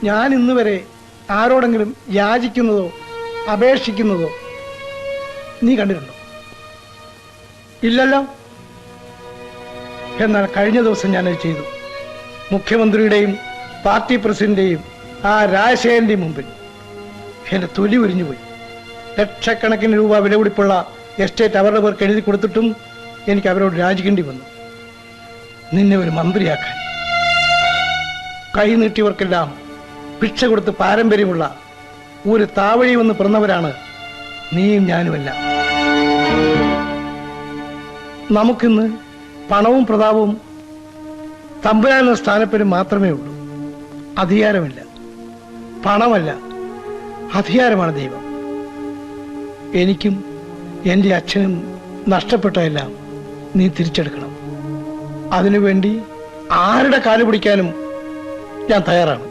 ഞാൻ ഇന്ന് വരെ ആരോടെങ്കിലും യാചിക്കുന്നതോ അപേക്ഷിക്കുന്നതോ നീ കണ്ടിട്ടുണ്ടോ? ഇല്ലല്ലോ. എന്നാൽ കഴിഞ്ഞ ദിവസം ഞാനത് ചെയ്തു. മുഖ്യമന്ത്രിയുടെയും പാർട്ടി പ്രസിഡന്റിന്റെയും ആ രാജശേഖരന്റെയും മുമ്പിൽ എന്റെ തൊലി ഉരിഞ്ഞുപോയി. ലക്ഷക്കണക്കിന് രൂപ വിലപിടിപ്പുള്ള എസ്റ്റേറ്റ് അവരുടെ പേർക്ക് എഴുതി കൊടുത്തിട്ടും എനിക്ക് അവരോട് രാജിക്കേണ്ടി വന്നു. നിന്നെ ഒരു മന്ത്രിയാക്കാൻ. കൈ നീട്ടിയവർക്കെല്ലാം ഭിക്ഷ കൊടുത്ത് പാരമ്പര്യമുള്ള ഒരു താവഴി വന്ന് പിറന്നവരാണ് നീയും ഞാനുമെല്ലാം. നമുക്കിന്ന് പണവും പ്രതാപവും തമ്പുരാനെന്ന സ്ഥാനപ്പേരും മാത്രമേ ഉള്ളൂ. അധികാരമില്ല. പണമല്ല, അധികാരമാണ് ദൈവം. എനിക്കും എൻ്റെ അച്ഛനും നഷ്ടപ്പെട്ടതെല്ലാം നീ തിരിച്ചെടുക്കണം. അതിനുവേണ്ടി ആരുടെ കാല് പിടിക്കാനും ഞാൻ തയ്യാറാണ്.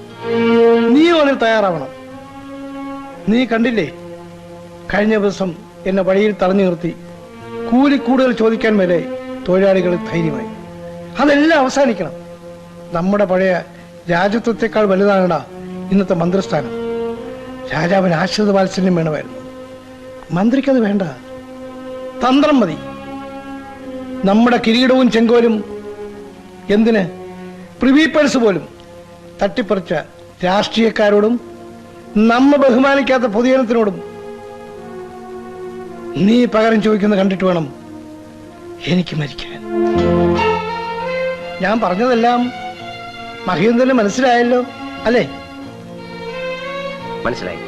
നീയും അതിന് തയ്യാറാവണം. നീ കണ്ടില്ലേ, കഴിഞ്ഞ ദിവസം എന്നെ വഴിയിൽ തടഞ്ഞു നിർത്തി കൂലി കൂടുതൽ ചോദിക്കാൻ വരെ തൊഴിലാളികൾ ധൈര്യമായി. അതെല്ലാം അവസാനിക്കണം. നമ്മുടെ പഴയ രാജത്വത്തെക്കാൾ വലുതാണടാ ഇന്നത്തെ മന്ത്രിസ്ഥാനം. രാജാവിന് ആശ്രിത വാത്സല്യം വേണമായിരുന്നു. മന്ത്രിക്കത് വേണ്ട, തന്ത്രം മതി. നമ്മുടെ കിരീടവും ചെങ്കോലും എന്തിന് പ്രിവി പേഴ്സ് പോലും തട്ടിപ്പറിച്ച രാഷ്ട്രീയക്കാരോടും നമ്മ ബഹുമാനിക്കാത്ത പൊതുജനത്തിനോടും നീ പകരം ചോദിക്കുന്നത് കണ്ടിട്ട് വേണം എനിക്ക് മരിക്കാൻ. ഞാൻ പറഞ്ഞതെല്ലാം മഹേന്ദ്രന് മനസ്സിലായല്ലോ അല്ലേ? മനസ്സിലായി.